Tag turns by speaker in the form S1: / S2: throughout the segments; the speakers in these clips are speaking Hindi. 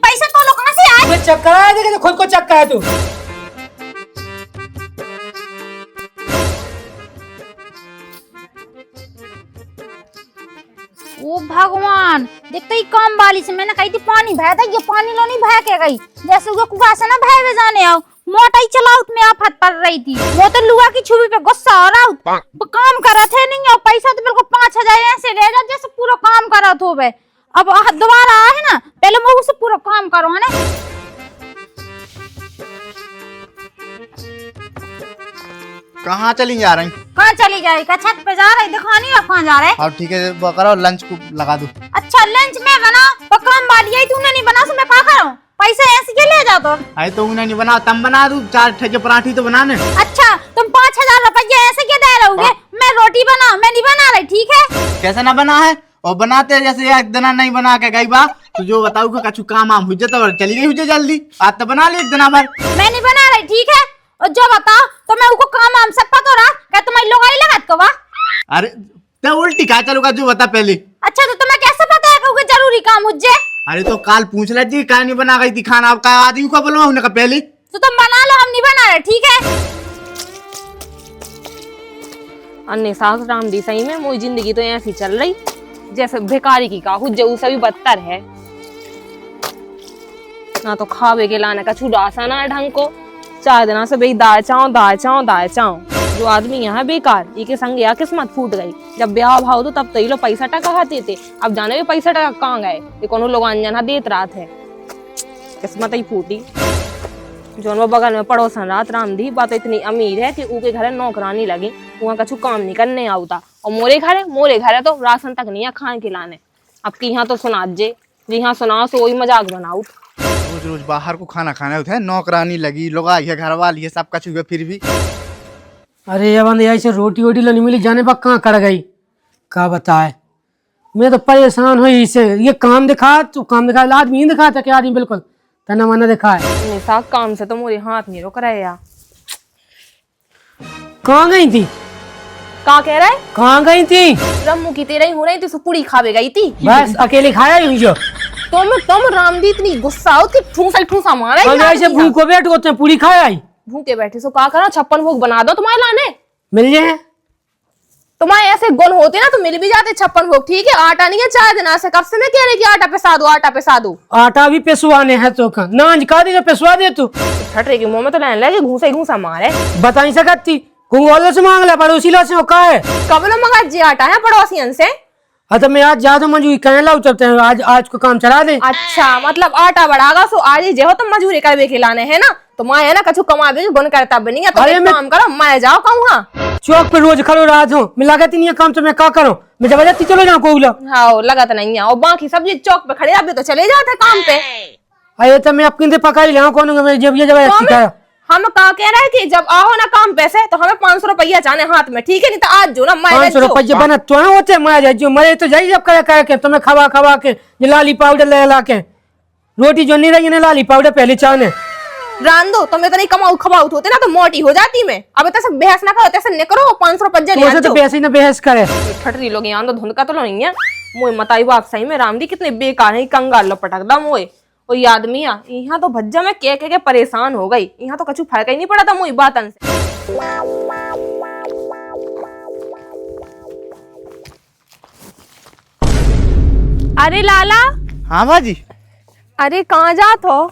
S1: पैसे तो लोग कहाँ से आए?
S2: मैं चेक कराया देगा, खुद को चेक कराया तू।
S1: ओ भगवान, देखते ही काम वाली से मैंने कही थी पानी भय था, ये पानी लो नहीं भय के गई, जैसे वो कुआ से ना भय जाने आओ। मोटा ही चलाउत में आफत पड़ रही थी, वो तो लुआ की छुरी पे गुस्सा हो रहा काम करा थे नहीं और पैसा तो बिल्कुल 5000 ऐसे ले जा जैसे पूरा काम करा हो बे। अब दोबारा है ना, पहले मैं उससे पूरा काम करो है ना।
S3: कहाँ चली जा रही?
S1: कहाँ चली जाएगी? छत पे जा रही, दिखानी है कहाँ जा रहे?
S3: अब ठीक है, वो करो लंच को लगा दो।
S1: अच्छा लंच में बना तो काम वाली आई, तूने नहीं बना तो मैं क्या करूं? पैसे ऐसे के ले जा तो।
S3: अरे तो उन्हें नहीं बना, तम बना दूं, 4 ठेके पराठी तो बनाने।
S1: अच्छा तुम 5000 रुपये ऐसे क्या दे रहोगे? मैं रोटी बना, मैं नहीं बना रही, ठीक है?
S3: कैसे ना बना है? और बनाते जैसे एक दिन नहीं बना के गई बा, तो जो बताऊ का कछु काम आम हुई तो चली गई हुई जल्दी, आज तो बना ली एक दिन भर।
S1: मैं नहीं बना रही, ठीक है? और जो बताओ तो मैं उनको काम आम सब पता रहा, क्या तुम्हारी लोग आई लगत को वा?
S3: अरे तो उल्टी खा चलूगा, जो बता पहले।
S1: अच्छा तो तुम्हें कैसे पता है कि जरूरी काम मुझे?
S3: अरे तो काल पूछ ले जी, क्या नहीं बना गई थी खाना, अब का आदमी को बोलवा उन्हें पहले।
S1: तो तुम बना लो, हम नहीं बना रहे, ठीक है?
S4: अन्य सास राम दी सही में मोई जिंदगी तो ऐसी चल रही जैसे भिखारी की काहू, जो सभी बदतर है ना, तो खावे के लाने का छुड़ासा ना ढंग को। 4 दिना से भाई दाल चाव जो आदमी यहाँ बेकार, ये संग या किस्मत फूट गई। जब ब्याह भाव तो तब तो ये लोग पैसा टका खाते थे, अब जाने भी पैसा टका कहाँ गए, ये कोनो लोग अनजाना देत रात है, किस्मत ही फूटी। जो बगल में पड़ोसन रात राम दी बात इतनी अमीर है कि ऊके घर नौकरानी लगी, वहाँ कछु काम नहीं करने आउता, और मोरे घर तो राशन तक नहीं है खाने के लाने। अब की यहाँ तो सुना जे जी, हाँ सुनाओ सो वही मजाक बनाऊ।
S3: रोज रोज बाहर को खाना खाना होता है, नौकरानी लगी, लोग आई है, घर वाली है, सब कछु फिर भी।
S2: अरे ये बंद ऐसे रोटी वोटी नहीं मिली, जाने बा कहाँ कर गई, क्या बताए। मैं तो परेशान हुई इससे, ये काम दिखा, तू काम दिखा, आदमी ही दिखा था क्या? आदमी बिल्कुल तना मना दिखा है।
S4: निशा काम से तो मोरे हाथ नहीं रोक रहे यार।
S2: कहाँ गई थी?
S4: कहाँ कह रहा है?
S2: कहाँ गई थी?
S4: रम्मू की तेरा ही हो रही थी, सो पूरी खावे गई थी।
S2: बस अकेले खाया ही जो
S4: तुम रामदी इतनी गुस्सा हो कि ठूसा मारा
S2: ऐसे भूखो बैठ को पूरी खाया ही।
S4: भूखे बैठे सो का करो, 56 भोग बना दो तुम्हारे लाने,
S2: मिल जाए।
S4: तुम्हारे ऐसे गुण होते ना तो मिल भी जाते 56 भोग, ठीक है? आटा नहीं है 4 दिन से, कब से मैं कह रही कि आटा पिसा दो।
S2: आटा भी पिसवाने है तो का नाज का दे पिसवा दे तू।
S4: छट रही की मुंह में तो लेने लगे, घूसा मारे।
S2: बता नहीं सकती, कुंगोलो से मांग ले, पड़ोसी लो से का है।
S4: कब लो मंगा जी आटा है पड़ोसियन से?
S2: हाँ तो मैं आज जा तो मजूरी कहने लाऊ, चलते हैं आज को काम चला दे।
S4: अच्छा मतलब आटा बढ़ागा सो आज ही जो तुम मजूरी करवे के लाने है ना, तो माँ है ना कछु कमा भी गुण करता बनी है, तो एक काम करो मैं जाओ कहूँ
S2: चौक पे रोज खड़ो रहा हूँ, मैं लागत नहीं है काम, तो मैं क्या करूँ? मैं जबरदस्ती चलो जाऊँ कोई?
S4: हाँ लगत नहीं है, और बाकी सब चौक पे खड़े अभी तो चले जाते काम पे।
S2: अरे तो मैं अपनी पका ही कौन जब ये जबरदस्ती करा।
S4: हम कहा कह रहे हैं कि जब आओ ना काम पैसे तो हमें 500 रुपया जाने हाथ में, ठीक है? नहीं तो आज जो ना
S2: 500 रुपया बना तो होते मरे तो जाइए जब कर के तुम्हें खवा के ये लाली पाउडर ला के रोटी जो नहीं रही ना, लाली पाउडर पहले चाने
S4: रान दो, तुम्हें तो नहीं कमाऊ खवाऊ होते ना तो मोटी हो जाती मैं। अब तैसे बहस ना करो, तैसे नहीं करो, 500 रुपया
S2: तो पैसे ना बहस करे।
S4: ठटरी लोग यहाँ तो धुंध का तो नहीं है मोए मताई बाप सही में रामदी कितने बेकार है, कंगाल लो पटक दा मोए। और ये आदमी यहाँ तो भज्जा में कह के परेशान हो गई, यहाँ तो कछु फर्क ही नहीं पड़ा था मोई बातन से। अरे लाला।
S3: हाँ बाजी।
S4: अरे कहाँ जात हो?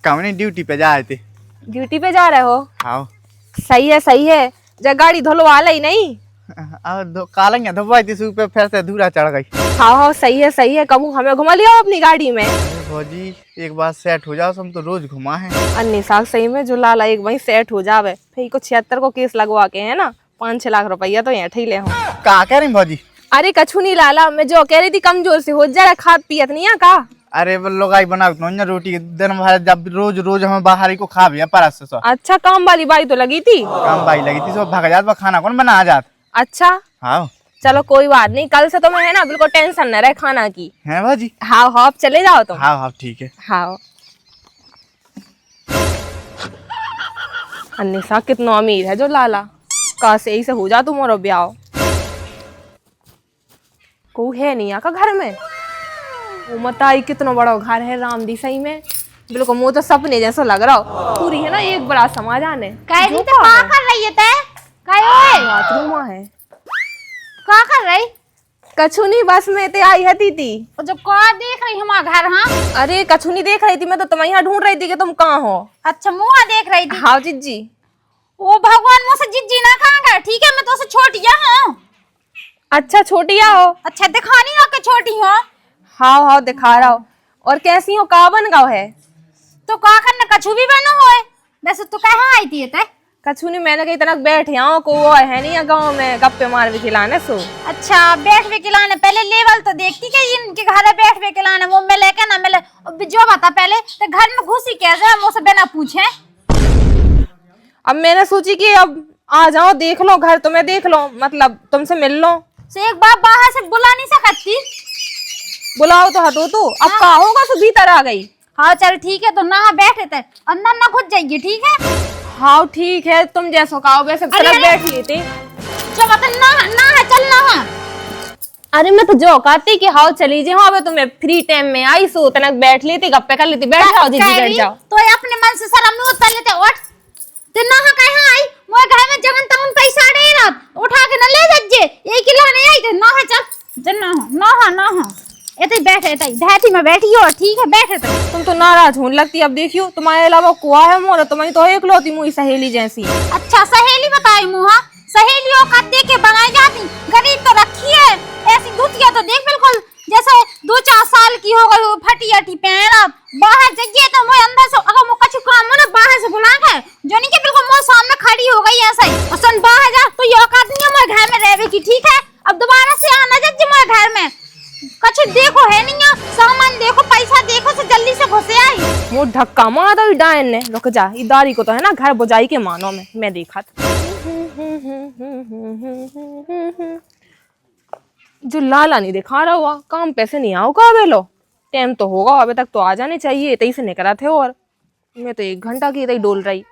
S3: कमनी ड्यूटी पे जा रहे थे।
S4: ड्यूटी पे जा रहे हो?
S3: हाँ
S4: सही है, जब गाड़ी धुलवा ली नहीं?
S3: कालेंगे धोवाई थी पे, फिर से धूरा चढ़ गई।
S4: हाँ सही है, कबू हमें घुमा लिया अपनी गाड़ी में।
S3: भौजी एक बार सेट हो जाओ, हम तो रोज घुमा है।
S4: अन्य साग सही में जो लाला एक वही सेट हो जावे, फिर को 76 को केस लगवा के है ना 5-6 लाख रुपया तो यहाँ ठेले हो।
S3: कहा कह रही भौजी?
S4: अरे कछु नहीं लाला, मैं जो कह रही थी कमजोर से हो जा, खाद पियत नहीं है का?
S3: अरे वो लोग आई बना रोटी दिन भर, जब रोज हमें बाहर ही को खा भी परस से।
S4: अच्छा काम वाली बाई तो लगी थी?
S3: काम बाई लगी थी, सब भाग जात, खाना कौन बना आ जात।
S4: अच्छा
S3: हाँ
S4: चलो कोई बात नहीं, कल से तो मैं है ना बिल्कुल टेंशन न रहे खाना की।
S3: है भाजी?
S4: हाँ आप चले जाओ तुम।
S3: हाँ ठीक है।
S4: हाँ अन्निसा कितना अमीर है जो लाला, का से ही से हो जा तुम्हारा ब्याह। को है नहीं आका घर में? वो मताई कितना बड़ा घर है रामदी, सही में बिल्कुल मुझे तो सपने जैसा लग रहा हो। पूरी है ना एक बड़ा समाधान है।
S1: कह रही तो का कर रही है तै? काय ओए?
S4: बाथरूम है।
S1: का कर रही?
S4: कछु नहीं, बस मैं ते आई है दीदी।
S1: और जब का देख रही हमारा घर? हाँ
S4: अरे कछु नहीं देख रही थी, मैं तो तुम्हें यहाँ ढूंढ रही थी कि तुम कहाँ हो।
S1: अच्छा मुँह देख रही थी।
S4: हाँ जीजी।
S1: ओ भगवान, मुझसे जिज्जी ना खाएगा, ठीक है? मैं तो से छोटिया हूँ।
S4: अच्छा छोटिया हो?
S1: अच्छा दिखानी हो के छोटी हो?
S4: हाँ हाँ दिखा रहा हो। और कैसी हो, कहाँ बन गाँव है?
S1: तो का करना, कछु भी बनो होए। वैसे तू कहाँ आई थी तै?
S4: कछु नहीं, मैंने कहीं तरह बैठे यहाँ को वो है नहीं गाँव में गप्पे मार भी खिलाने सो।
S1: अच्छा बैठ वे खिलाने, पहले लेवल तो देखती कि इनके घर है बैठ वे खिलाने, वो मिले क्या ना मिले। अब जो बता पहले तो घर में घुसी कैसे मुझसे बिना पूछे?
S4: अब मैंने सोची कि अब आ जाओ, देख लो घर, तुम्हें देख लो, मतलब तुमसे मिल लो।
S1: से एक बार बाहर से बुला नहीं सकती?
S4: बुलाओ तो हटो तो, अब कहा होगा तो भीतर आ गई।
S1: हाँ चल ठीक है, तो ना बैठे थे अंदर ना घुस जाइए, ठीक है?
S4: हाँ ठीक है, तुम जैसो कहो वैसे तरफ बैठ लेते।
S1: जो बता ना चल ना।
S4: अरे मैं तो जो कहती कि हाँ चली जाओ, अब तुम्हें फ्री टाइम में आई सो तनक बैठ लेती, गप्पे कर लेती। बैठ जाओ दीदी, बैठ जाओ।
S1: तो ये अपने मन से शर्म नहीं होता लेते उठ। तो ना कहां आई? मोए घर में जगन तमन पैसा दे रात उठा के न ले जज्जे, यही किलो नहीं आई थे। ना चल जन ना एते बैठे एते धैती में बैठी हो, ठीक है? बैठे थे।
S4: तुम तो नाराज होने लगती। अब देखियो तुम्हारे अलावा कुआ है मोर, तुम्हें तो एकलौती मुई सहेली जैसी।
S1: अच्छा सहेली बताई मुहा, सहेलियों का दे के बनाई जाती, गरीब तो रखी है। ऐसी दूतिया तो देख बिल्कुल जैसे 2-4 साल की हो गई, फटी अटी पहना बाहर जगिए तो मैं अंदर से अगर मैं कछु काम हो ना बाहर से बुला के जो नहीं कि बिल्कुल मोर सामने खड़ी हो गई ऐसा ही। और सुन बाहर जा तो ये औकात नहीं है मेरे घर में रहने की, ठीक है? अब दोबारा से आना जज मेरे घर में। कछु देखो है नहीं है, सामान देखो, पैसा देखो, से जल्दी से घुसे आई।
S4: वो धक्का मार दो डायन ने। रुक जा, इदारी को तो है ना घर बुझाई के मानो में मैं देखा था। जो लाला नहीं दिखा रहा हुआ, काम पैसे नहीं आओ का बेलो। टाइम तो होगा, अभी तक तो आ जाने चाहिए, तई से निकला थे। और मैं तो 1 घंटा की तई डोल रही।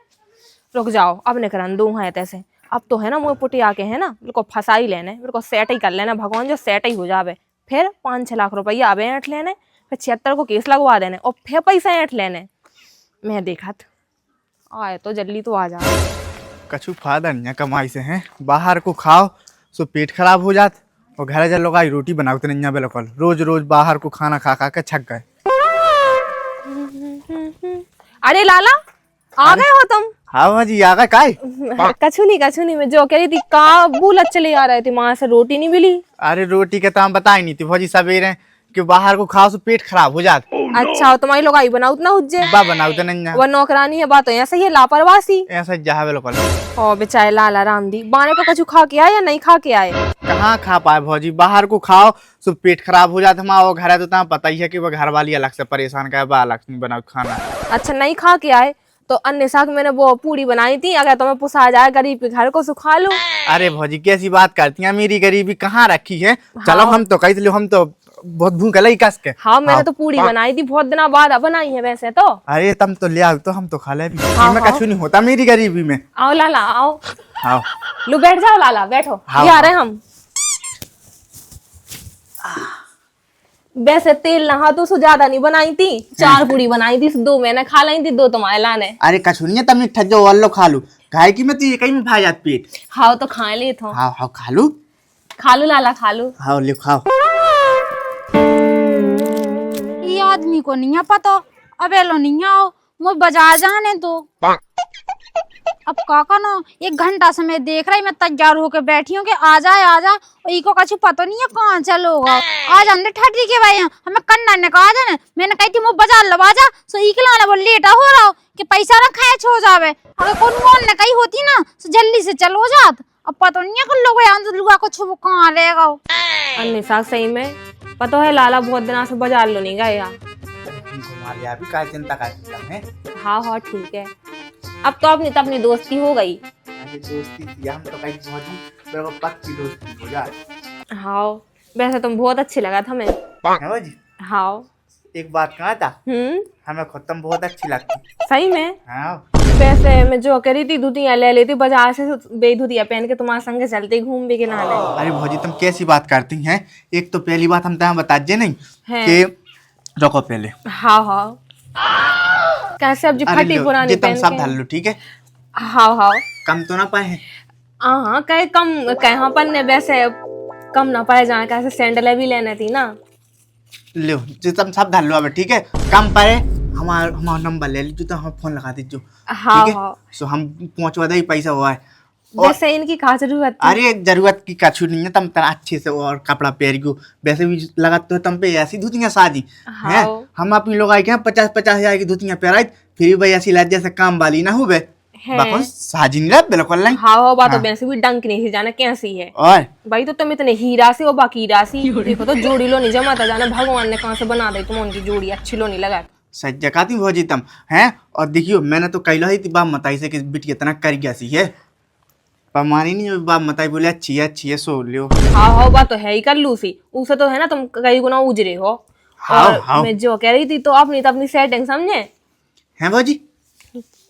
S4: रुक जाओ, अब निकरन दू है तैसे। अब तो है ना मुँह पुटी आके है ना मेरे को फंसा ही लेने, मेरे को सेट ही कर लेना भगवान, जो सेट ही हो जावे। फिर 5-6 लाख रुपया आवे ऐंठ लेने, फिर 76 को केस लगवा देने और फिर पैसा ऐंठ लेने। मैं देखा था आए तो जल्दी तो आ जा।
S3: कछु फायदा नहीं है कमाई से, हैं बाहर को खाओ सो पेट खराब हो जात, और घर जल लोग आई रोटी बनाओ तो नहीं बिल्कुल, रोज रोज बाहर को खाना खा खा के छक गए।
S4: अरे लाला आ गए हो तुम?
S3: हाँ जी आ गए। काय
S4: कछु नहीं, मैं जो कह रही थी का बुलत चले आ रहे थे, वहां से रोटी नहीं मिली।
S3: अरे रोटी के तो हम बताई नहीं थी भौजी सवेरे कि बाहर को खाओ तो पेट खराब हो जात।
S4: अच्छा तुम्हारी लोग आई बनाओ ना हुज्जे
S3: बा बनाओ तो नहीं
S4: वो नौकरानी है, बात तो ऐसा ही है, लापरवाही।
S3: ऐसा जहा बिल्कुल।
S4: ओ बेचारे लाला रामदी बाने को कछु खा के आए या नहीं खा के आए?
S3: कहाँ खा पाए भौजी, बाहर को खाओ तो पेट खराब हो जाता। हमारा वो घर है तो तुम्हें पता ही है कि वो घर वाली अलग से परेशान कर, अलग नहीं बनाओ खाना।
S4: अच्छा नहीं खा के आए तो अन्य साग मैंने वो पूरी बनाई थी, अगर तुम्हें पुसा जाए गरीब के घर को सुखा लो।
S3: अरे भौजी कैसी बात करती हैं, मेरी गरीबी कहाँ रखी है। चलो हम तो कही हम तो बहुत भूख लगी कस के।
S4: हाँ मैंने तो पूरी बनाई थी, बहुत दिनों बाद बनाई है वैसे तो।
S3: अरे तुम तो ले आओ तो हम तो खा ले भी।
S4: हाँ,
S3: मैं कछु नहीं होता मेरी गरीबी में।
S4: आओ लाला आओ,
S3: आओ
S4: लो बैठ जाओ लाला, बैठो।
S3: हाँ,
S4: ये आ रहे हम। वैसे तेल नहा तो ज्यादा नहीं बनाई थी, 4 पूरी बनाई थी, 2 मैंने खा ली थी, 2 तुम्हारे लाने।
S3: अरे कछु नहीं है, तुम ठज्जो वालो खा लो, गाय की में तो ये कहीं में भाई जात पेट।
S4: हाँ तो खा ले थो।
S3: हाँ हाँ खा लो
S4: लाला खा लो।
S3: हाँ ले खाओ।
S1: ये आदमी को नहीं है पता, अबे लो नहीं आओ मुझे बाजार जाने दो। अब काका ना 1 घंटा से मैं देख रही, मैं तैयार होके बैठी हूँ कि आ जा। और इको कछु पता नहीं है कहाँ चलोगा। आज हमने ठहरी के भाई हमें कन्ना ने कहा जाने, मैंने कही थी मुझे बाजार लवा जा, सो इकलाने वो लेटा हो रहा हो कि पैसा ना खैच हो जावे। अगर कौन ने कही होती ना तो जल्दी से चलो जात। अब पता नहीं है कि लोग यहाँ लुगा को छुप कहाँ रहेगा।
S4: अन्य साग सही में पता है लाला बहुत दिनों से बाजार लो नहीं गया।
S3: घुमा लिया अभी, काय चिंता है।
S4: हाँ ठीक है, अब तो अपनी दोस्ती हो गई।
S3: अरे दोस्ती थी हम तो कहीं भौजी मेरे को पक्की दोस्ती हो जाए।
S4: हाँ वैसे तुम बहुत अच्छी लगा था मैं।
S3: भौजी
S4: हाँ
S3: एक बात कहा था, हमें खुद तुम बहुत अच्छी लगती।
S4: सही में?
S3: हाँ
S4: वैसे मैं जो करी थी धुतिया ले लेती बाजार से, बेधुतिया पहन के तुम्हारे संग चलते घूम भी के लाने।
S3: अरे भौजी तुम कैसी बात करती हैं, एक तो पहली बात हम तुम्हें बताजे नहीं
S4: है।
S3: कि रोको पहले।
S4: हाँ हाँ कैसे अब जी
S3: अरे
S4: फटी
S3: लो,
S4: पुरानी
S3: ये तुम
S4: पहन
S3: सब
S4: के।
S3: ढाल लो, ठीक है?
S4: हाँ हाँ
S3: कम तो ना पाए हैं?
S4: हाँ कहे कम कहाँ पर ने वैसे कम ना पाए जाए, कैसे सैंडल भी लेने थी ना।
S3: लो जो तुम सब ढाल लो अब, ठीक है? कम पाए हमारा नंबर ले लीजिए, तो हम फोन लगा दीजिए,
S4: हाँ
S3: ठीक है?
S4: हाँ
S3: सो हम पहुंचवा दे, पैसा हुआ है।
S4: वैसे इनकी कहा जरूरत थी?
S3: अरे जरूरत की कछु नहीं है, तुम तना अच्छे से और कपड़ा पहन गो, वैसे भी लगाते हो तुम पे ऐसी धोतियां शादी है। हम अपनी लोग आई के 50-50 हजार की धोतियां पहराई, फिर भाई ऐसी लाज जैसे काम वाली ना हुए बाको साजी नहीं रहा बिल्कुल नहीं।
S4: हाँ हो बात तो वैसे भी डंक नहीं थी जाना कैसी है
S3: और
S4: भाई, तो तुम इतने हीरा से और बाकी राशि देखो तो जोड़ी लो नहीं जमा था जाना, भगवान ने कहाँ से बना दे तुम उनकी जोड़ी अच्छी लो नहीं लगा।
S3: सच जकाती भौजी तुम हैं। और देखियो मैंने तो कहला ही थी बाप मताई से कि बिटिया इतना कर गया सी है, पर मानी नहीं बाप मताई बोले अच्छी है सो लियो।
S4: हाँ हाँ बात तो है ही कर लूसी उसे तो है ना, तुम कई गुना उजरे हो। और मैं जो कह रही थी तो अपनी सेटिंग समझे
S3: हैं भौजी?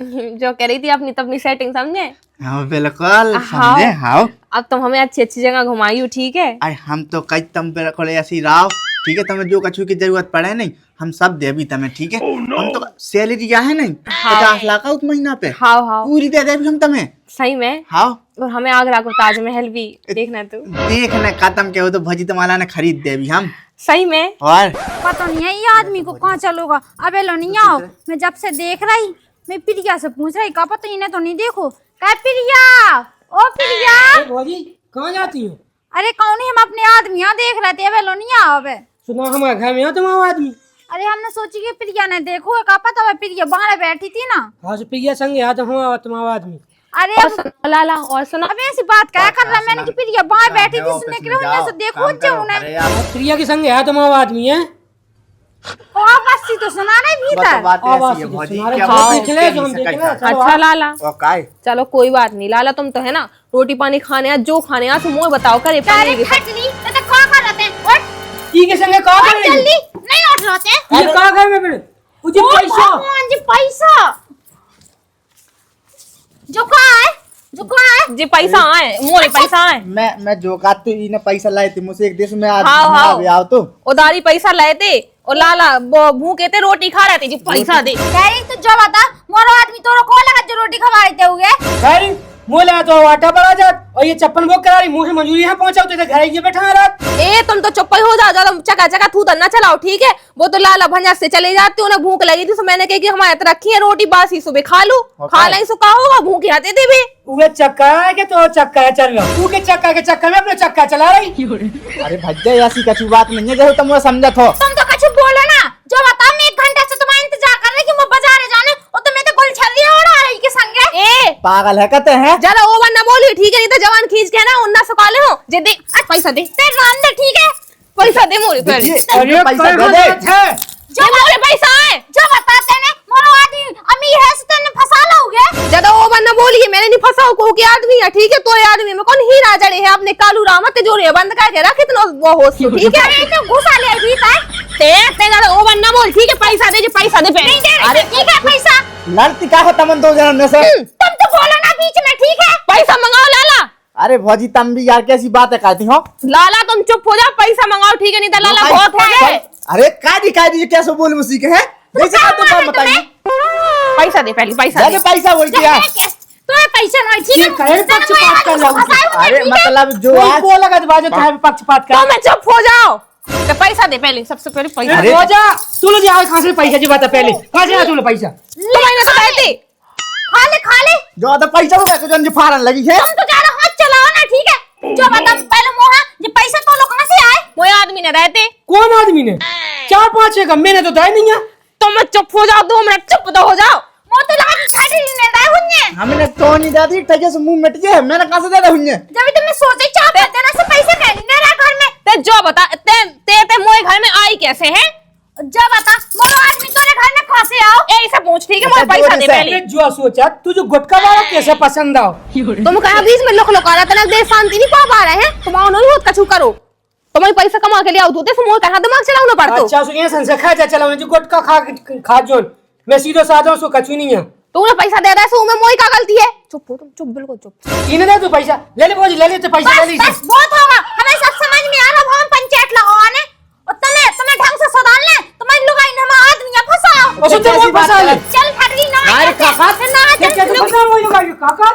S4: जो कह रही थी अपनी सेटिंग समझे।
S3: हाँ बिल्कुल समझे। हाँ
S4: अब तुम हमें अच्छी अच्छी जगह घुमाई हो, ठीक है?
S3: आई हम तो कई तुम बिल्कुल ऐसी राव, ठीक है? तुम्हें जो कछु की जरूरत पड़े नहीं हम सब दे भी तुम्हें, ठीक है? हम तो सैलरी क्या है नहीं 50 लाख उस महीना पे
S4: हाँ हाँ
S3: पूरी दे दे भी हम तुम्हें।
S4: सही में।
S3: हाँ
S4: और हमें आगरा को ताजमहल भी देखना तो
S3: देखने खत्म के हो तो भजी तुम्हारा ने खरीद दे भी हम।
S4: सही में।
S3: और
S1: पता नहीं है ये आदमी को कहाँ चलोगा। अबे लो नहीं आओ, मैं जब से देख रही मैं प्रिया से पूछ रही का पता इन्हें तो नहीं देखो। क्या प्रिया, ओ प्रिया।
S2: भौजी कहाँ जाती हो?
S1: अरे कौन है, हम अपने आदमी यहाँ देख रहे थे। अबे लो नहीं आओ। अबे
S2: सुना हमारे घर में हो तुम आदमी?
S1: अरे हमने सोची कि प्रिया ने देखो का पता है, प्रिया बाहर बैठी थी ना।
S2: हाँ से प्रिया संग आता हूँ तुम्हारा आदमी।
S1: अरे
S4: और
S1: अब
S4: सुनो लाला और सुनो,
S1: अबे ऐसी बात क्या कर रहा है? मैंने कि प्रिया बाहर बैठी थी सुनने के लिए, उन्हें से देखो जो उन्हें
S2: प्रिया के संग है तुम्हारा आदमी है।
S1: बस तो सुना नहीं भीतर।
S3: बात
S2: आवाज
S3: ऐसी है
S2: से
S3: भौजी
S2: सुना रहे
S3: क्या
S2: थे,
S3: बोलते
S2: देख ले,
S3: हैं,
S2: जो हम
S3: कैसे
S2: देख ले।
S3: कैसा?
S4: अच्छा लाला
S3: और काय
S4: चलो कोई बात नहीं लाला, तुम तो है ना रोटी पानी खाने जो खाने आज मुझे बताओ करे
S1: अरे खटली मैं तो क्या कर रहे थे। उठ
S2: की के संग कहाँ
S1: उठ
S2: करेंगे?
S1: जल्दी नहीं उठ रहे थे।
S2: ये कहाँ घर में फिर मुझे पैसा
S1: भगवान जी पैसा जो कहाँ है, जो कहाँ है?
S4: जी पैसा आए मोरे पैसा आए
S3: मैं जो काते इने पैसा लाए थे मुझसे एक देश में आज
S4: हाँ
S3: आओ तो
S4: उधारी पैसा लाए थे और लाला वो भूखे थे रोटी खा रहे थे जी पैसा दे।
S1: कह रही तो जो बता मोरो आदमी तोरो को लगा जो रोटी खवा रहे थे हुए।
S2: भाई मोला तो आटा बड़ा जात और ये चप्पन बुक करा रही मुंह से मंजूरी यहाँ पहुंचाओ तो घर ये बैठा है रात।
S4: ए तुम तो चुप ही हो जाओ, ज्यादा चका चका थू ना चलाओ, ठीक है? वो तो लाला भंजा से चले जाते हो ना, भूख लगी थी तो मैंने कहा कि हमारे तरह रखी है रोटी बासी सुबह खा लू, खा लाई सो का होगा, भूखे आते थे भी।
S2: वो चक्का है कि तो चक्का है चल रहा तू के चक्का में अपना चक्का चला रही।
S3: अरे भज्जा ऐसी कछु बात नहीं है जो तुम समझत हो।
S1: तुम तो कुछ बोलो ना, जो बता मैं 1 घंटे से तुम्हारा इंतजार कर रही कि मैं बाजार जाने और तुम्हें तो गुल छल्ली उड़ा रही के संगे।
S4: ए
S3: पागल है कहते हैं।
S4: ज्यादा ओवर ना बोलिए, ठीक है? नहीं तो जवान खींच के ना उन्ना सुकाले हो जे दे पैसा दे
S1: तेरे राम दे, ठीक है?
S4: पैसा दे मोरे पहले
S3: अरे पैसा दे दे।
S4: जो मोरे पैसा आए
S1: जो बताते ने मोरो आदमी अमीर है तो ने फंसा लोगे।
S4: ज्यादा ओवर ना बोलिए, मैंने नहीं फंसाओ को के आदमी है, ठीक है? तो ये आदमी में कौन हीरा जड़े है अपने कालू रामत जोड़े बंद करके रख इतना वो हो, ठीक है?
S1: अरे तो घुसा ले भीतर
S4: ते ज्यादा ओवर ना बोल, ठीक है? पैसा दे जी पैसा दे पहले।
S1: नहीं दे रही, ठीक है पैसा।
S3: लड़ती का हो तमन 2 जन में से।
S1: तुम तो बोलो ना बीच में, ठीक है?
S4: पैसा मंगाओ लाला।
S3: अरे भौजी तुम भी यार कैसी बातें करती हो।
S4: लाला तुम चुप हो जाओ, पैसा मंगाओ, ठीक है? नहीं तो लाला बहुत हो गए।
S3: अरे कादी कैसे बोल मुसी के है जैसे का तुम बात बताइए।
S4: पैसा दे पहले पैसा
S3: दे
S4: दे।
S3: पैसा बोल दिया।
S1: तुम्हें पैसा नहीं, ठीक है?
S2: ये कहे पक्षपात कर रहा हूँ।
S3: अरे मतलब जो
S2: कोई
S3: आज
S2: बोला का बाजू चाहे पक्षपात
S4: तो
S2: कर।
S4: मैं चुप हो जाओ, तो पैसा दे पहले, सबसे पहले पैसा
S3: अरे
S4: दे।
S2: हो जा तू लोग यहाँ कहाँ से पैसा जी बता पहले कहाँ से तू लोग पैसा
S4: तो मैंने तो कहते
S1: खा ले
S3: जो तो पैसा को कैसे जन फारन लगी है।
S1: तुम तो ज्यादा हाथ चलाओ ना, ठीक है? जो बता पहले मोहा ये पैसा तो लोग कहाँ से आए?
S4: वो आदमी ने रहते
S2: कौन आदमी ने 4-5 का मैंने तो दाई नहीं है।
S4: तो मैं चुप हो जाओ, 2 मिनट चुप तो हो जाओ।
S1: वो तो लगा कि खाटी ने दाए हुन्ने।
S3: हमने तो नहीं दादी ठगे से मुंह मिट गए मैंने कहां से दे दे हुन्ने।
S1: जब तुमने सोचे चाह देना से पैसा कह नहीं रहा घर में।
S4: ते जो बता ते मोए घर में आई कैसे है?
S1: जो बता मोरो आदमी तोरे घर में कहाँ से आओ?
S4: ए इसे पूछ, ठीक है? मुझे पैसा दे पहले।
S2: ये जो सोचा तुझे गुटका वाला कैसे पसंद आओ।
S4: तुम कहा बीच में लोक लोकाना तना देश शांति नहीं पा पा रहे हैं, तुम आओ नहीं होत कछु करो, तुम्हारे पैसा कमा के ले आओ, तो मोए कहा दिमाग चलाओ ना पड़तो।
S2: अच्छा सुनिए संसे खा जा चला जो गुटका खा जोन मैं सीधो साधा सो कछु नहीं है।
S4: तूने पैसा दे रहा है सो में मोई का गलती है? चुप हो तुम, चुप बिल्कुल चुप।
S2: इन्हें दे तू पैसा ले ले बोझ ले ले तो पैसा ले लीजिए।
S1: बस बहुत होगा, हमें सब समझ में आ रहा। हम पंचायत लगाने और तुम्हें ढंग से सुधार ले। तुम्हारी लुगाई
S2: उसको तो वो फंसा ले।
S1: चल फटरी ना
S2: अरे काका कैसे फंसा वो लगा ये काका?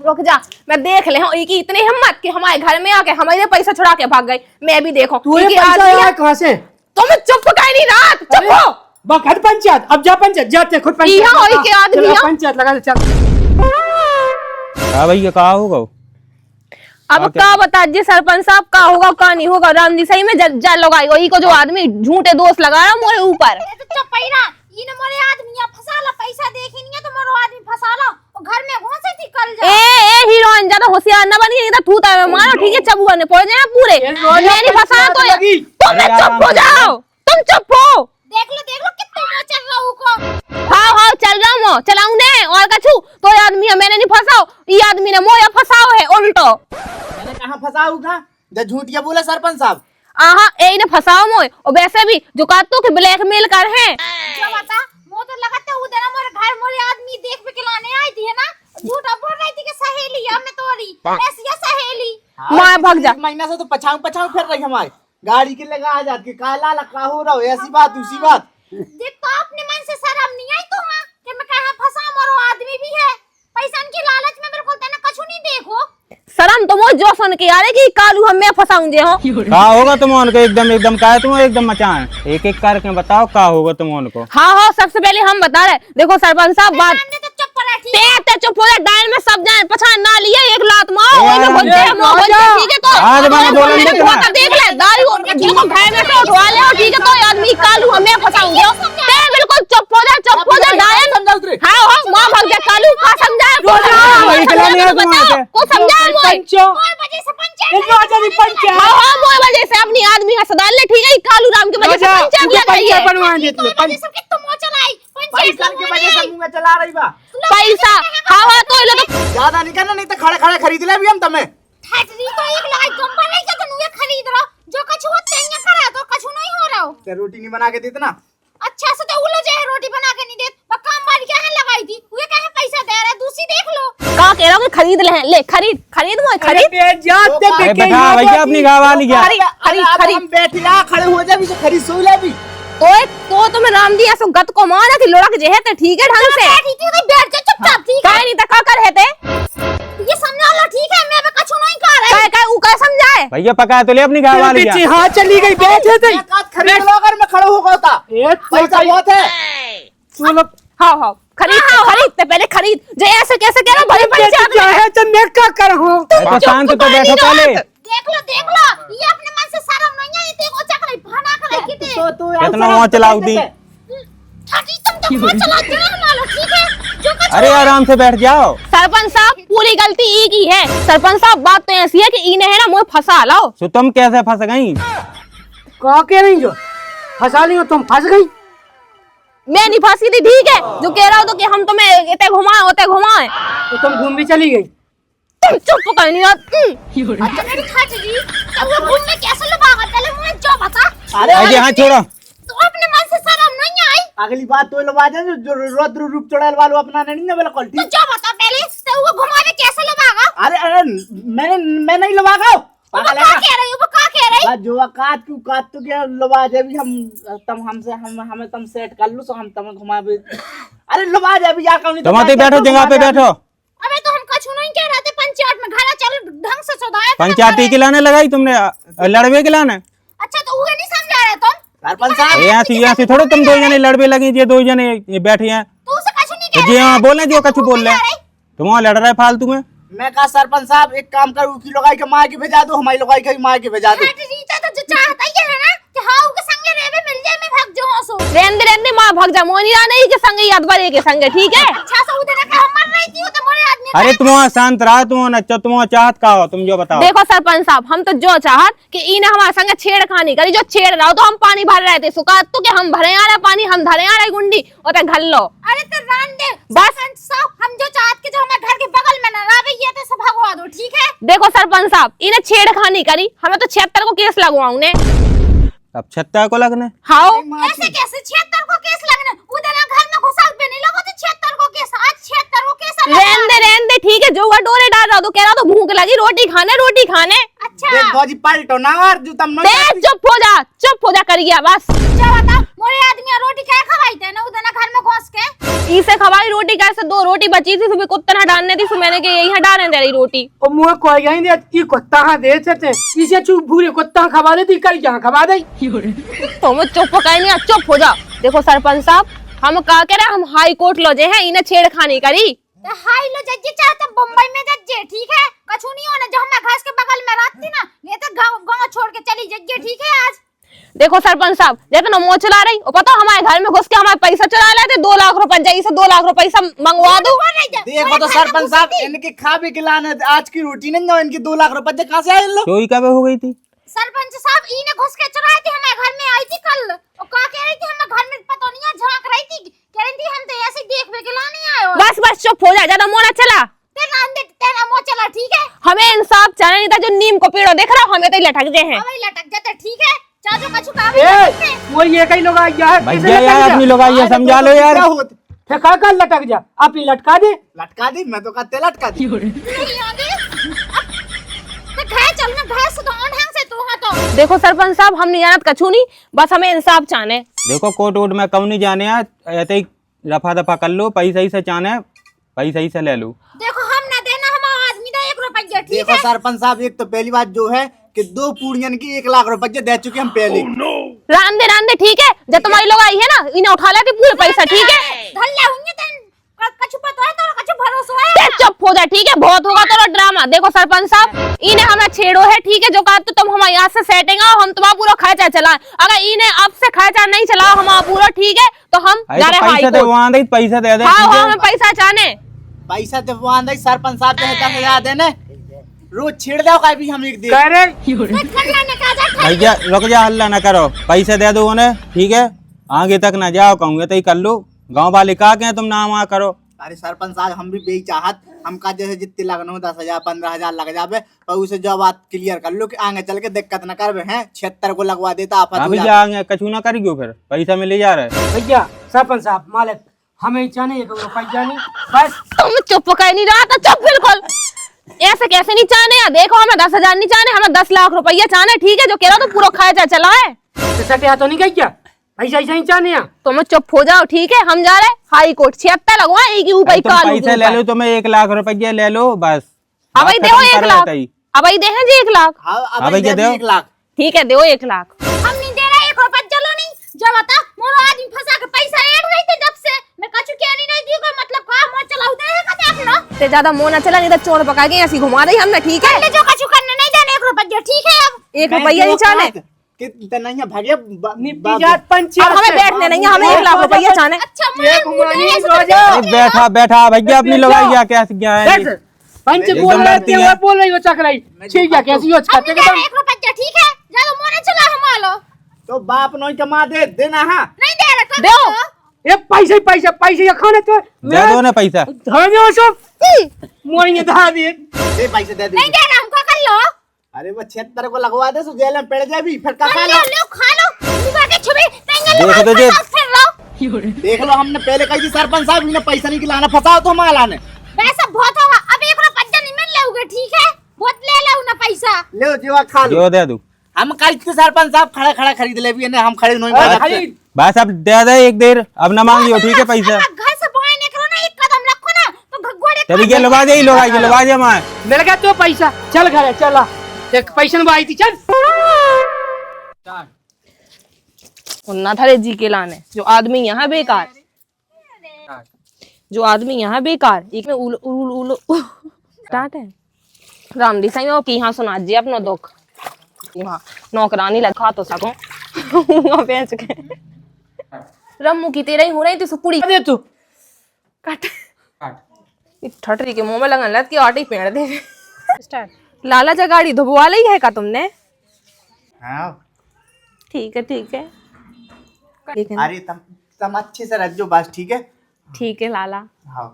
S4: रुक जा, मैं देख ले हूँ की इतनी हिम्मत कि हमारे घर में आके हमारे पैसा छुड़ा के भाग गई। मैं भी देखो
S2: तू ये पैसा आया कहाँ से?
S4: तुम चुप काहे नहीं रहा? चुप हो।
S2: बखर पंचायत, अब जा पंचायत, जाते खुद पंचायत।
S4: यहाँ होई के आदमी
S2: चलो
S4: यहाँ।
S2: पंचायत लगा ले, चल।
S5: हाँ भैया कहा होगा
S4: अब का बता जी सरपंच साहब, का होगा का नहीं होगा? राम जी सही में जल लगाई वही को जो आदमी झूठे दोस्त लगा रहा मोरे ऊपर।
S1: तो चुप पैरा इने मोरे आदमी फंसा ला, पैसा देखी नहीं है तो मोरो आदमी फंसा ला और घर में घुसे थी कल जा।
S4: ए हीरोइन ज्यादा होशियार न बनी, नहीं तो थूता में मारो ठीक है, चबुआ ने पड़ जाए पूरे। मैं नहीं फंसा तो तुम चुप हो जाओ, तुम चुप हो।
S1: देख लो कितना मुंह चल रहा हूं को।
S4: हाँ चल रहा हूँ, चलाऊं ने और कछु तो आदमी है, मैंने नहीं फंसाओ, ये आदमी ने मोया फंसाओ है उल्टो।
S3: मैंने कहाँ फंसाऊंगा जब झूठिया बोले सरपंच साहब।
S4: आहा ए ने फंसाओ मोय, और वैसे भी जो कातों के ब्लैकमेल कर हैं।
S1: जो बता मुंह तो लगाते उधर मोरे घर मोरे आदमी देख पे खिलाने आई थी है ना, झूठा बोल रही थी कि सहेली है मैं तोरी ऐसी सहेली।
S4: मां भाग जा।
S3: महीना से तो पछाऊ फिर रही हमारे गाड़ी के लगा आ जाती काला लगा हो रहा हो, ऐसी बात उसी बात।
S1: देख तो अपने मन से शर्म नहीं आई तो हां कि मैं कहां फंसा, मोरो आदमी भी है पैसा की लालच में बिल्कुल तेने कछु नहीं देखो।
S4: शर्म तो वो जो सुन के आ रहे कि कालू हम मैं फंसाऊं जे हो।
S5: कहा होगा तुम उनको एकदम कहा तुम एकदम मचाएं, एक एक करके बताओ कहा होगा तुम उनको।
S4: हाँ सबसे पहले हम बता रहे, देखो सरपंच साहब बात
S1: तो चुप पड़ा ठीक
S4: ते चुप हो जा, डायल में सब जाए पछान ना लिए एक लात मारो ओए में होते हम बोलते ठीक है तो
S5: आज मैंने बोला नहीं था।
S4: तो देख ले दारू और देखो भाई में तो उठवा ले ठीक है, तो आदमी कालू हमें फंसाऊंगे ते बिल्कुल चुप हो जा डायल। हां मां भाग जा, कालू का समझाए को समझाए
S1: मोए वजह से पंचायत
S4: हां मोए वजह से अपनी आदमी का सदाल ले ठीक है, कालू राम के वजह से पंचायत लगाई है।
S2: बनवा देते हैं।
S1: वजह से कितना मुंह चलाई पंचायत
S3: पैसा की वजह से मुंह में चला रही बा।
S4: पैसा हाँ तो लो तो
S3: ज्यादा नहीं करना, नहीं तो खड़े खरीद ले अभी हम तुम्हें।
S1: फैक्ट्री तो एक लगाई कंपनी नहीं कि तुम ये खरीद रहो, जो कछु होते हैं करा तो कछु नहीं हो रहा हो।
S3: क्या रोटी नहीं बना के देते ना?
S1: अच्छा से तो उलो जे रोटी बना के नहीं देत, पर काम वाली क्या है लगाई थी वो क्या है पैसा दे रहा है, दूसरी देख लो।
S4: का कह रहा हूँ कि खरीद ले खरीद मोए खरीद
S5: अरे बता भैया अपनी गाँव वाली क्या?
S4: खरीद
S3: हम बैठे ना खड़े हो जा भी से खरीद सो ले भी।
S4: तो तुम राम दिया सो गत को मारा कि लोड़ा के जे है ते ठीक है ढंग से
S1: बैठी थी तो बैठ जा चुपचाप ठीक है।
S4: काहे नहीं तका कर है ते
S1: ये समझा लो ठीक है, मैं कछु नहीं कर रहा।
S4: काहे ऊ का समझाए
S5: भैया पका तो ले अपनी गाँव वाली क्या?
S2: हाँ चली गई, बैठे थे।
S3: खरीद लो अगर मैं खड़ा हो गया था। पैसा बहुत है।
S2: चलो
S4: हाँ खरीद पहले खरीद जे ऐसे कैसे कह रहा बड़ी पंचायत में
S2: चाहे तो मैं क्या करूं?
S5: तो शांत तो बैठो पहले।
S1: देख लो ये अपने मन से शर्म नहीं है, ये देखो चकले भाना करे किते
S3: तो
S5: कितना वहाँ चलाऊ दी?
S1: छठी तुम तो बहुत चलाते हो मालो ठीक है, जो कछु
S5: अरे आराम से बैठ जाओ।
S4: सरपंच साहब पूरी गलती ई की है। सरपंच साहब बात तो ऐसी है कि इने है ना मुझे फंसा लाओ।
S5: तो तुम कैसे फंस गई?
S2: कहा के नहीं जो फंसा ली हो तुम, फंस गई।
S4: मैं नहीं फंसी थी ठीक है, जो कह रहा हो तो कि हम तुम्हें इतने घुमाए
S2: तो तुम घूम भी चली गई।
S4: तुम चुप कर नहीं
S1: अच्छा मेरी छठी तब वो घूमने कैसे लगा पहले मुझे जो बता।
S5: अरे हाँ छोड़ो,
S1: तो अपने मन से शर्म नहीं आई
S3: अगली बात तो लोग आ जाए जो रुद्र रूप चढ़ाल वालों अपना नहीं ना बिल्कुल
S1: तो
S3: ठीक।
S1: जो बता पहले तो वो घुमाने कैसे लगागा।
S3: अरे मैं नहीं लवागा
S1: वो क्या कह रही वो क्या कह रही।
S3: जो काट तो क्या लवा दे भी हम तम हमसे हमें तम सेट कर लो, सो हम तम घुमा भी। अरे लवा दे भी यार कौन
S5: तुम बैठो जगह पे बैठो।
S1: अबे तो हम कछु नहीं कह रहे थे, पंचायत में घरा चलो ढंग से सौदाया।
S5: पंचायती के लाने लगाई तुमने, लड़वे के लाने।
S1: अच्छा तो वो नहीं समझा रहे तुम।
S3: सरपंच साहब
S5: यहाँ से थोड़ो तुम दो जने लड़वे लगी, ये दो जने ये बैठे हैं
S1: तू उसे कछु नहीं
S5: तो
S1: कह
S5: जी
S1: रहा।
S5: हाँ बोले जो कछु बोल रहे तुम वहाँ लड़ रहे फालतू में।
S3: मैं कहा सरपंच साहब एक काम करो की लोगाई के मार के भेजा दो, हमारी लोगाई के मार के भेजा दो।
S1: रीता तो जो चाहता ही है ना कि हाँ उसके संगे रहवे मिल जाए मैं भाग जाऊं सो।
S4: रहने माँ भाग जा, मोनी नहीं के संगे याद बरे के संगे ठीक है।
S1: अच्छा से उधर का हम मर रही थी तो मोरे आदमी।
S5: अरे तुम वहाँ शांत रहा, तुम नच्चो, तुम वहाँ चाहत का हो, तुम जो बताओ।
S4: देखो सरपंच साहब हम तो जो चाहत कि इने हमारे संगे छेड़खानी करी, जो छेड़ रहा हो तो हम पानी भर रहे थे सुखा तो कि हम भरे आ रहे पानी, हम धरे आ रहे गुंडी और ते घल लो।
S1: अरे तो रान दे
S4: बस।
S1: सरपंच साहब हम जो चाहत के जो हमारे घर के बगल में ना रावे ये तो सब भगवा दो ठीक है।
S4: देखो सरपंच साहब इन्हें छेड़खानी करी, हमें तो 76 को केस लगवाऊं ने।
S5: अब 76 को लगने
S4: हाउ
S1: ऐसे कैसे 76 को केस लगने, उधर ना घर में घुसा पे नहीं लगा तो 76 को केस, आज 76 को केस
S4: रहने दे ठीक है, जो हुआ डोरे डाल रहा तो कह रहा तो भूख लगी रोटी खाने।
S1: अच्छा
S3: देख भौजी पलटो ना और जो तुम
S4: चुप हो जा कर गया बस।
S1: क्या बता मोरे आदमी रोटी क्या खवाई थे ना उधर घर में घोस के
S4: इसे खवाई रोटी कैसे 2 रोटी बची थी सुबह कुत्ते ना डालने थी मैंने के यही डालने दे रही रोटी
S2: और मुँह कोई गई दे ई कुत्ता हाँ दे थे इसे चुप भूरे कुत्ता खवा दे कल क्या खवा दे
S4: तुम चुप कहीं नहीं चुप हो जाओ। देखो सरपंच साहब हम कहा कह रहे हम हाई कोर्ट लो जे हैं इन्हें छेड़खानी करी
S1: हाई लो जज्जे चाहे तो बम्बई में जज्जे ठीक है कछु नहीं होना जो मैं घास के बगल में रहती ना ये तो गाँव छोड़ के चली जज्जे ठीक है आज।
S4: देखो सरपंच साहब जैसे ना मोह चला रही और पता हमारे घर में घुस के हमारे पैसा चुरा लेते 2 लाख रुपए जाइए से 2 लाख रुपए पैसा मंगवा दो।
S3: देखो तो सरपंच साहब इनके खा भी खिलाना आज की रोटी नहीं इनकी 2 लाख रुपए कहाँ से आए इन लोग?
S5: चोरी कब हो गई थी?
S1: सरपंच साहब इन्हें घुस के चुराई थी हमारे घर में आई थी कल और कहा कह रही थी हमारे घर में पता नहीं झांक रही थी कह रही थी हम तो ऐसे देख के लाने आए हो।
S4: बस बस चुप हो जा ज्यादा मोना चला
S1: तेरा मुंह चला ठीक है
S4: हमें इंसाफ चाहिए नहीं था जो नीम को पेड़ो देख रहा हमें तो लटक गए हैं।
S1: हमें लटक जाते ठीक है चाचू कछु का
S2: वो ये कई लोग आई है
S5: भैया यार अपनी लोग आई है समझा लो यार।
S2: ठेका कर लटक जा आप ही लटका दे
S3: मैं तो कहते लटका दी।
S4: देखो सरपंच साहब हम नहीं जानत कछु नहीं बस हमें इंसाफ चाहने।
S5: देखो कोर्ट वोट में कम नहीं जाने ऐसे ही रफा दफा कर लो पैसा ही से चाहने पैसा ही से ले लो।
S1: देखो हम ना देना हमारा आदमी का 1 रुपया ठीक
S3: देखो
S1: है।
S3: सरपंच साहब एक तो पहली बात जो है कि 2 पूड़ियन की 1 लाख रुपए दे चुके हम पहले।
S4: रान दे ठीक है जब तुम्हारी लोग आई है ना इन्हें उठा लेते पूरे पैसा ठीक है।
S1: धल्ला हुई तन कछु पता है तो कछु भरोसा है।
S4: ते चुप हो जा ठीक है बहुत होगा तो ड्रामा। देखो सरपंच साहब इन्हें हमें छेड़ो है ठीक है जो कहा तो तुम हमारे यहाँ से सेटिंग आओ हम तुम्हारा पूरा खर्चा चलाएं अगर इन्हें अब से खर्चा नहीं चलाओ हमारा पूरा ठीक है तो हम जा रहे हाई
S5: पैसा दे वहां दे पैसा दे दे।
S4: हाँ हमें पैसा चाहने
S3: पैसा तो वहां दे सरपंच साहब के 10,000 देने रोज छेड़ दो का भी हम एक दे
S2: कह रहे
S5: भैया रुक जा हल्ला ना करो पैसे दे दो उन्हें ठीक है आगे तक ना जाओ कहूँगे तो ही कर लो गाँव वाले कहा के तुम ना वहाँ करो।
S3: अरे सरपंच साहब हम भी बेही चाहत हम का जैसे जितने लगना हो 10,000 15,000 लग जावे पर उसे जो बात क्लियर कर लो कि आगे चल के दिक्कत न करवे हैं 76 को लगवा देता आफत हो
S5: अभी
S3: जाती।
S5: जाएंगे कछु ना करियो फिर पैसा में ले जा रहे
S2: भैया सरपंच साहब मालिक हमें चाहने 1 रुपया नहीं बस
S4: तुम चुप कहीं नहीं रहा था चुप बिल्कुल ऐसे कैसे नहीं चाहने देखो हमें 10,000 नहीं चाहने हमें 10 लाख रुपया चाहने ठीक है जो कह रहा तो पूरा खर्चा चला है
S2: सटिया तो नहीं गई क्या ऐसा ऐसा ही चाहने
S4: तुम चुप हो जाओ ठीक है हम जा रहे हाई कोर्ट 76 लगवा एक ही ऊपर
S5: तुम पैसे ले लो तुम्हें 1 लाख रुपया ले लो बस
S4: अब ही दो 1 लाख अब ही दे जी 1 लाख
S3: अब भैया दे 1 लाख
S4: ठीक है दो 1 लाख
S1: हम नहीं दे रहा 1 रुपया चलो नहीं जो बता मोरो आदमी फंसा के पैसा ऐड रही थे जब से मैं कछु क्या नहीं दी कोई मतलब का मोर चलाऊ दे है का देख लो
S4: ते ज्यादा मोह ना चला नहीं तो चोर पका के ऐसी घुमा रही हमने ठीक है
S1: जो कछु करने नहीं देने 1 रुपया ठीक है अब
S4: 1 रुपया नहीं चाहने
S3: कितना नहीं भागे
S4: अब हमें बैठने नहीं है हमें 1 लाख रुपया चाहने।
S1: अच्छा
S5: बैठा बैठा भैया अपनी लोग आई क्या क्या है
S2: पंच बोल रही हो चक रही ठीक है कैसी हो
S1: हम नहीं दे रहे 1 रुपया ठीक है ज्यादा मोर नहीं चला हमारो
S3: तो बाप नहीं कमा दे देना है
S1: नहीं दे रहा
S4: दो
S2: ये पैसे पैसे पैसे ये खाने तो
S5: दे दो ना पैसा
S2: धनियो सब मोरी धा दिए
S3: दे पैसे दे दे
S1: नहीं दे रहा हमको कर लो
S3: अरे वो 76 को लगवा दे सो जेल में पड़ जाबी फिर का खा
S1: लो
S3: लो
S1: लो खा लो सुबह के छुबी
S5: देखो तो जे
S1: फिर लो
S3: देख लो हमने पहले कही थी सरपंच साहब इन्हें पैसा नहीं खिलाना फंसाओ तो हमारा लाने
S1: पैसा बहुत होगा अब 1 रुपया नहीं मिल लोगे ठीक है बहुत ले लो ना पैसा
S3: ले जीवा खा लो
S5: जो दे दो
S3: हम कही थी सरपंच साहब खड़ा खड़ा खरीद ले भी हम खड़े नहीं कर सकते
S5: बस अब दे दे एक देर अब ना मांगियो ठीक है पैसा
S1: घर से बाहर निकलो ना 1 कदम रखो ना तो घोड़े
S5: तभी के लगा दे लोग आई लगा दे मैं
S2: मिल गया तो पैसा चल घर चला एक पैसा आई थी चल
S4: उन्ना थारे जी के लाने जो आदमी यहाँ बेकार जो आदमी यहाँ बेकार एक में उल उल उल स्टार्ट है राम दी साईं वो की यहाँ सुना जी अपना दुख यहाँ नौकरानी लगा तो सको वहाँ बेच के रम्मू की तेरा ही हो रही थी सुपुड़ी
S2: दे तू
S4: कट ठटरी के मुंह में लगन लग के आटे पेड़ दे स्टार्ट लाला जगाड़ी धुबवा ली है का तुमने
S3: हां
S4: ठीक है
S3: अरे तुम अच्छे से रह बस ठीक है
S4: लाला
S3: हाँ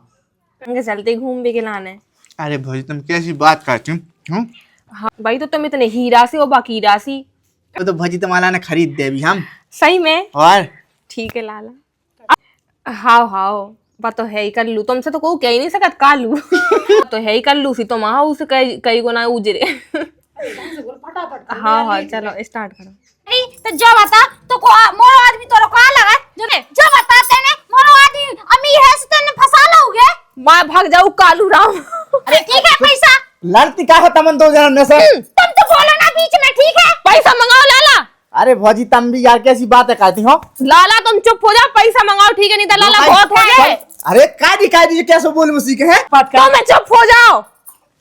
S4: अंगे चलते घूम भी के लाने
S3: अरे भाई तुम कैसी बात करती हूँ
S4: हाँ भाई तो तुम इतने हीरा से और बाकीरा सी
S3: तो भजी तुम्हारा ने खरीद दे भी हम
S4: सही में
S3: और
S4: ठीक है लाला हाँ हाँ बात तो है ही कर लू तुमसे तो कोई कह ही नहीं सकत का लू तो है ही कर लू सी तो वहां उसे कई गुना उजरे हाँ चलो स्टार्ट करो
S1: अरे तो जब आता तो को मोर आदमी तोरो का लगा जो बताते ने मोरो आदि अमी है से तने फसा लोगे।
S4: मैं भाग जाऊं कालू राम।
S1: अरे ठीक है पैसा
S3: लड़ती का है तमन दो जन में से।
S1: तुम तो बोलो ना बीच में, ठीक है
S4: पैसा मंगाओ लाला।
S3: अरे भौजी तुम भी यार कैसी बातें करती हो।
S4: लाला तुम चुप हो जाओ, पैसा मंगाओ ठीक है, नहीं तो लाला बहुत है।
S3: अरे कादी कैसे बोल उसी के है
S2: बात
S4: तो मैं चुप हो जाओ,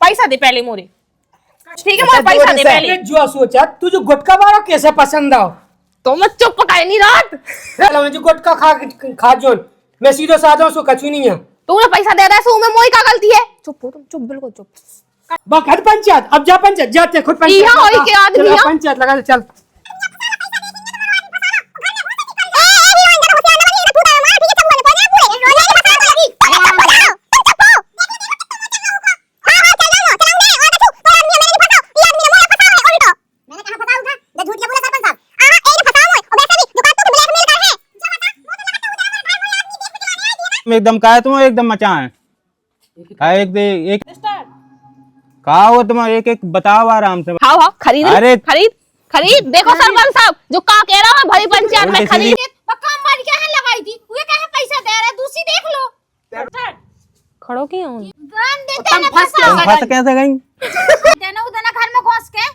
S4: पैसा दे पहले मोरे। ठीक है मोरे पैसा दे पहले।
S2: जो सोचा तुझे गुटखा बारो कैसे पसंद आओ
S4: तो मैं चुप पकाए नहीं रात।
S2: चलो जो गुटखा खा जोन मैं सीधो साधा सो कछु नहीं है।
S4: तूने पैसा दे रहा है सो में मोई का गलती है। चुप हो तुम, चुप बिल्कुल चुप।
S2: बखत पंचायत अब जा पंचायत जाते खुद पंचायत
S4: इहा होई के आदमी
S2: चल,
S4: हा।
S2: पंचायत लगा दे चल।
S5: एकदम का है तुम एकदम मचा है एक कहा हो तुम एक एक बताओ आराम से।
S4: हाँ हाँ खरीद
S5: अरे
S4: खरीद खरीद। देखो सरपंच साहब जो का कह रहा है भरी पंचायत में खरीद।
S1: काम वाली क्या है लगाई थी वे कहे पैसा दे रहा है, दूसरी देख लो
S4: खड़ो क्यों हो?
S1: गान देते ना
S5: तुम फंस कैसे गई?
S1: देना उधर घर में घुस के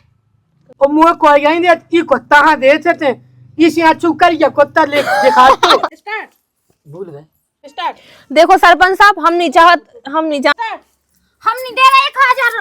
S2: ओ मुंह को गई ने ई कुत्ता हां दे छते इस यहाँ चुप कर या कुत्ता ले दिखा तो भूल गए।
S4: देखो सरपंच साहब हम नहीं चाहत, हम नहीं
S1: हम नहीं दे रहे 1000